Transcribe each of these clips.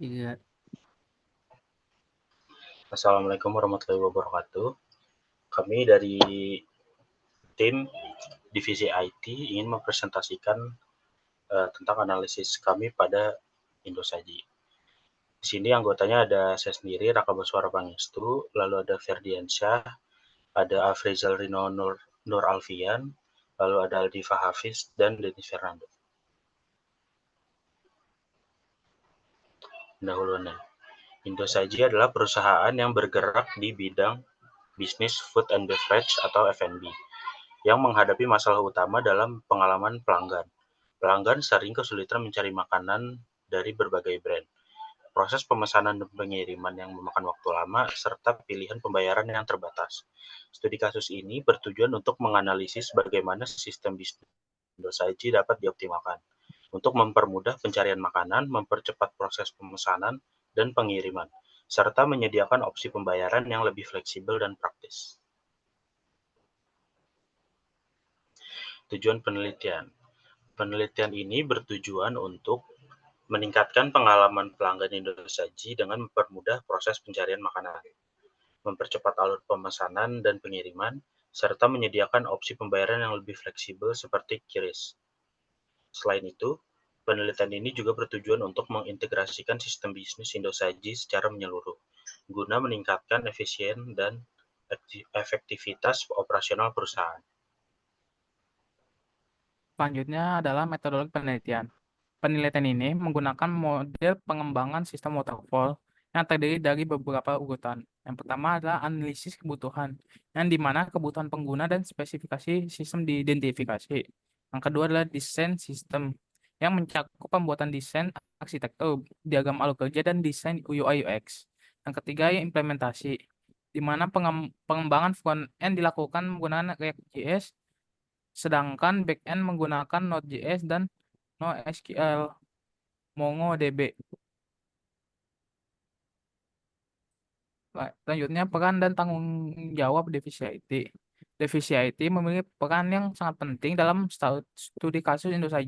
Iya. Assalamualaikum warahmatullahi wabarakatuh. Kami dari tim divisi IT ingin mempresentasikan tentang analisis kami pada Indosat. Di sini anggotanya ada saya sendiri, Raka Baswara Pangestu, lalu ada Ferdiansyah, ada Afrizal Rino Nur Alfian, lalu ada Aldifa Hafiz, dan Denis Fernando. Pendahuluannya, Indosat adalah perusahaan yang bergerak di bidang bisnis food and beverage atau F&B yang menghadapi masalah utama dalam pengalaman pelanggan. Pelanggan sering kesulitan mencari makanan dari berbagai brand, proses pemesanan dan pengiriman yang memakan waktu lama, serta pilihan pembayaran yang terbatas. Studi kasus ini bertujuan untuk menganalisis bagaimana sistem bisnis Indosat dapat dioptimalkan untuk mempermudah pencarian makanan, mempercepat proses pemesanan dan pengiriman, serta menyediakan opsi pembayaran yang lebih fleksibel dan praktis. Tujuan penelitian. Penelitian ini bertujuan untuk meningkatkan pengalaman pelanggan Indosat dengan mempermudah proses pencarian makanan, mempercepat alur pemesanan dan pengiriman, serta menyediakan opsi pembayaran yang lebih fleksibel seperti QRIS. Selain itu, penelitian ini juga bertujuan untuk mengintegrasikan sistem bisnis Indosat secara menyeluruh, guna meningkatkan efisien dan efektivitas operasional perusahaan. Selanjutnya adalah metodologi penelitian. Penelitian ini menggunakan model pengembangan sistem waterfall yang terdiri dari beberapa urutan. Yang pertama adalah analisis kebutuhan, yang dimana kebutuhan pengguna dan spesifikasi sistem diidentifikasi. Yang kedua adalah desain sistem, yang mencakup pembuatan desain arsitektur, diagram alur kerja, dan desain UI UX. Yang ketiga, implementasi, di mana pengembangan front end dilakukan menggunakan React.js, sedangkan backend menggunakan Node.js dan NoSQL MongoDB. Selanjutnya, peran dan tanggung jawab divisi IT. Divisi IT memiliki peran yang sangat penting dalam studi kasus Indosat.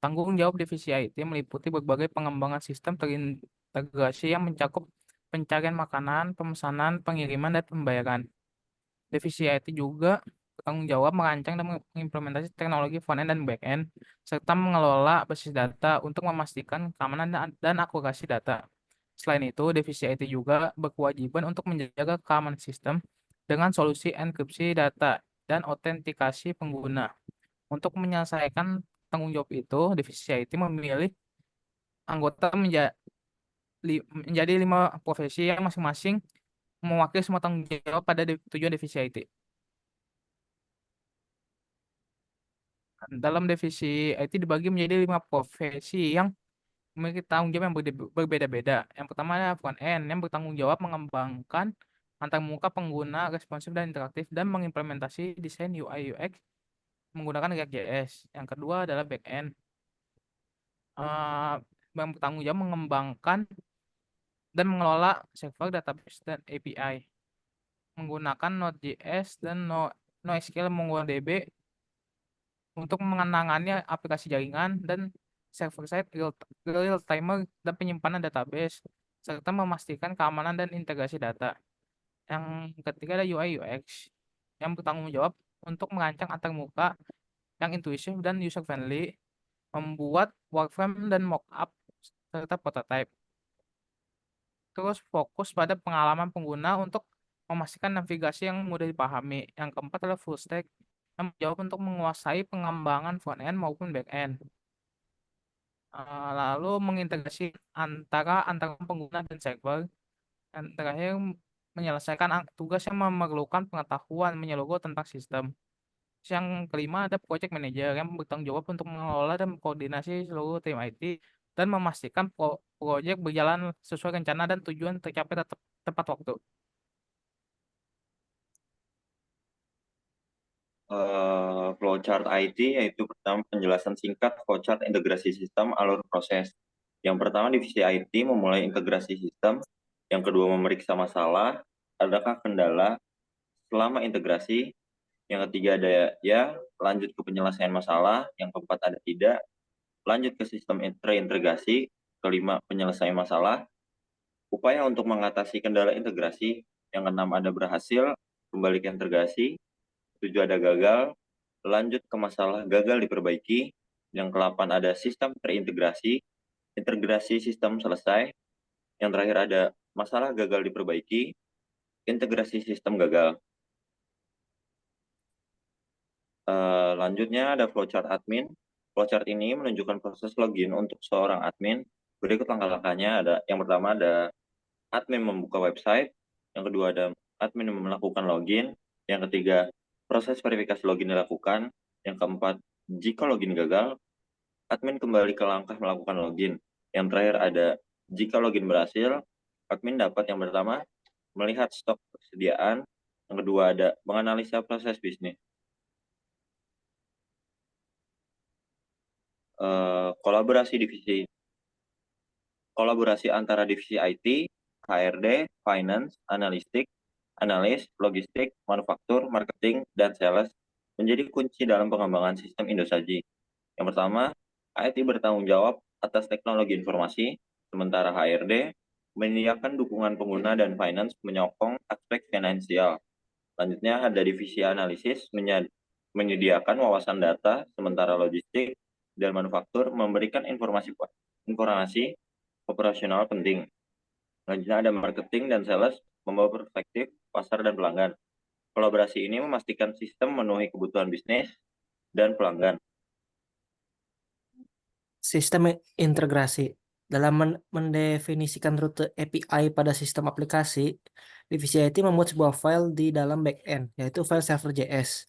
Tanggung jawab divisi IT meliputi berbagai pengembangan sistem terintegrasi yang mencakup pencarian makanan, pemesanan, pengiriman, dan pembayaran. Divisi IT juga bertanggung jawab merancang dan mengimplementasi teknologi front-end dan back-end, serta mengelola basis data untuk memastikan keamanan dan akurasi data. Selain itu, divisi IT juga berkewajiban untuk menjaga keamanan sistem dengan solusi enkripsi data dan autentikasi pengguna. Untuk menyelesaikan tanggung jawab itu, divisi IT memilih anggota menjadi 5 profesi yang masing-masing mewakili semua tanggung jawab pada tujuan divisi IT. Dalam divisi IT dibagi menjadi 5 profesi yang memiliki tanggung jawab yang berbeda-beda. Yang pertama adalah front end yang bertanggung jawab mengembangkan antarmuka pengguna responsif dan interaktif dan mengimplementasi desain UI UX menggunakan React.js. Yang kedua adalah back end yang bertanggung jawab mengembangkan dan mengelola server, database, dan API menggunakan Node.js dan NoSQL MongoDB untuk mengenangannya aplikasi jaringan dan server-side real-timer dan penyimpanan database, serta memastikan keamanan dan integrasi data. Yang ketiga ada UI UX, yang bertanggung jawab untuk merancang antarmuka yang intuitif dan user-friendly, membuat wireframe dan mockup, serta prototype. Terus fokus pada pengalaman pengguna untuk memastikan navigasi yang mudah dipahami. Yang keempat adalah full stack, yang menjawab untuk menguasai pengembangan front end maupun back end. Lalu mengintegrasi antara pengguna dan server. Dan terakhir menyelesaikan tugas yang memerlukan pengetahuan menyeluruh tentang sistem. Yang kelima ada project manager yang bertanggung jawab untuk mengelola dan mengkoordinasi seluruh tim IT dan memastikan proyek berjalan sesuai rencana dan tujuan tercapai tepat waktu. Flowchart IT yaitu pertama penjelasan singkat flowchart integrasi sistem alur proses. Yang pertama divisi IT memulai integrasi sistem, yang kedua memeriksa masalah, adakah kendala selama integrasi, yang ketiga ada ya, lanjut ke penyelesaian masalah, yang keempat ada tidak, lanjut ke sistem reintegrasi, kelima, penyelesaian masalah, upaya untuk mengatasi kendala integrasi, yang keenam ada berhasil, kembali ke integrasi, tujuh ada gagal, lanjut ke masalah gagal diperbaiki, yang ke-8 ada sistem terintegrasi, integrasi sistem selesai, yang terakhir ada masalah gagal diperbaiki, integrasi sistem gagal. Lanjutnya ada flowchart admin. Flowchart ini menunjukkan proses login untuk seorang admin. Berikut langkah-langkahnya ada. Yang pertama ada admin membuka website. Yang kedua ada admin melakukan login. Yang ketiga, proses verifikasi login dilakukan. Yang keempat, jika login gagal, admin kembali ke langkah melakukan login. Yang terakhir ada jika login berhasil, admin dapat yang pertama melihat stok persediaan. Yang kedua ada menganalisa proses bisnis. Kolaborasi antara divisi IT, HRD, Finance, Analis, Logistik, Manufaktur, Marketing, dan Sales menjadi kunci dalam pengembangan sistem Indosaji. Yang pertama, IT bertanggung jawab atas teknologi informasi, sementara HRD menyediakan dukungan pengguna dan Finance menyokong aspek finansial. Selanjutnya ada divisi analisis menyediakan wawasan data, sementara logistik dan manufaktur memberikan informasi operasional penting. Selanjutnya ada marketing dan sales membawa perspektif pasar dan pelanggan. Kolaborasi ini memastikan sistem memenuhi kebutuhan bisnis dan pelanggan. Sistem integrasi. Dalam mendefinisikan rute API pada sistem aplikasi, divisi IT membuat sebuah file di dalam backend, yaitu file server.js.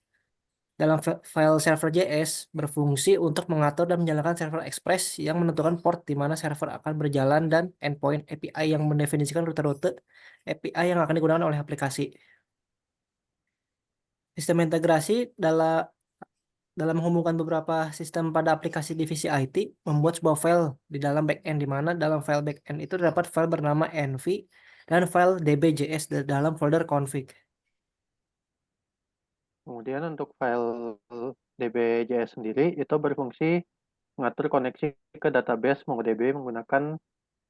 Dalam file server.js berfungsi untuk mengatur dan menjalankan server express yang menentukan port di mana server akan berjalan dan endpoint API yang mendefinisikan rute-rute API yang akan digunakan oleh aplikasi. Sistem integrasi dalam menghubungkan beberapa sistem pada aplikasi divisi IT, membuat sebuah file di dalam backend, di mana dalam file backend itu terdapat file bernama env dan file db.js dalam folder config. Kemudian untuk file db.js sendiri itu berfungsi mengatur koneksi ke database MongoDB menggunakan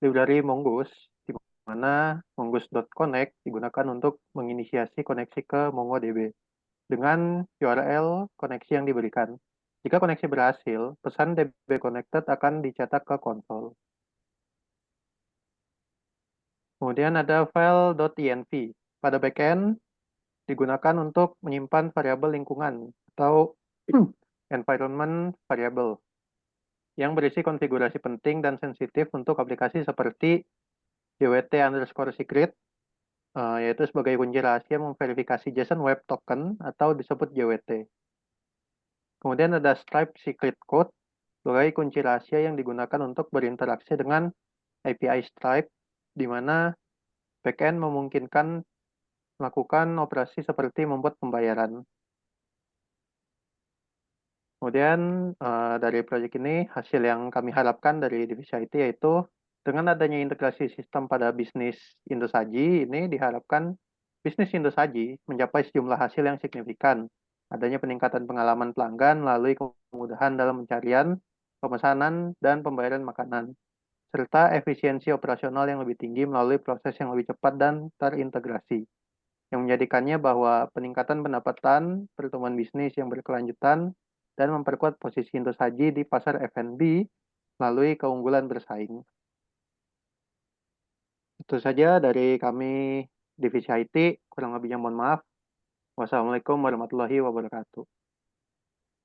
library Mongoose, di mana mongoose.connect digunakan untuk menginisiasi koneksi ke MongoDB dengan URL koneksi yang diberikan. Jika koneksi berhasil, pesan DB connected akan dicetak ke konsol. Kemudian ada file .env. Pada backend digunakan untuk menyimpan variabel lingkungan atau environment variable yang berisi konfigurasi penting dan sensitif untuk aplikasi seperti JWT_secret, yaitu sebagai kunci rahasia memverifikasi JSON Web Token atau disebut JWT. Kemudian ada Stripe Secret Code sebagai kunci rahasia yang digunakan untuk berinteraksi dengan API Stripe, di mana backend memungkinkan melakukan operasi seperti membuat pembayaran. Kemudian dari proyek ini, hasil yang kami harapkan dari divisi IT yaitu dengan adanya integrasi sistem pada bisnis Indosaji, ini diharapkan bisnis Indosaji mencapai sejumlah hasil yang signifikan. Adanya peningkatan pengalaman pelanggan melalui kemudahan dalam pencarian, pemesanan, dan pembayaran makanan, serta efisiensi operasional yang lebih tinggi melalui proses yang lebih cepat dan terintegrasi, yang menjadikannya bahwa peningkatan pendapatan, pertumbuhan bisnis yang berkelanjutan, dan memperkuat posisi Indosaji di pasar F&B melalui keunggulan bersaing. Itu saja dari kami divisi IT, kurang lebihnya mohon maaf. Wassalamualaikum warahmatullahi wabarakatuh.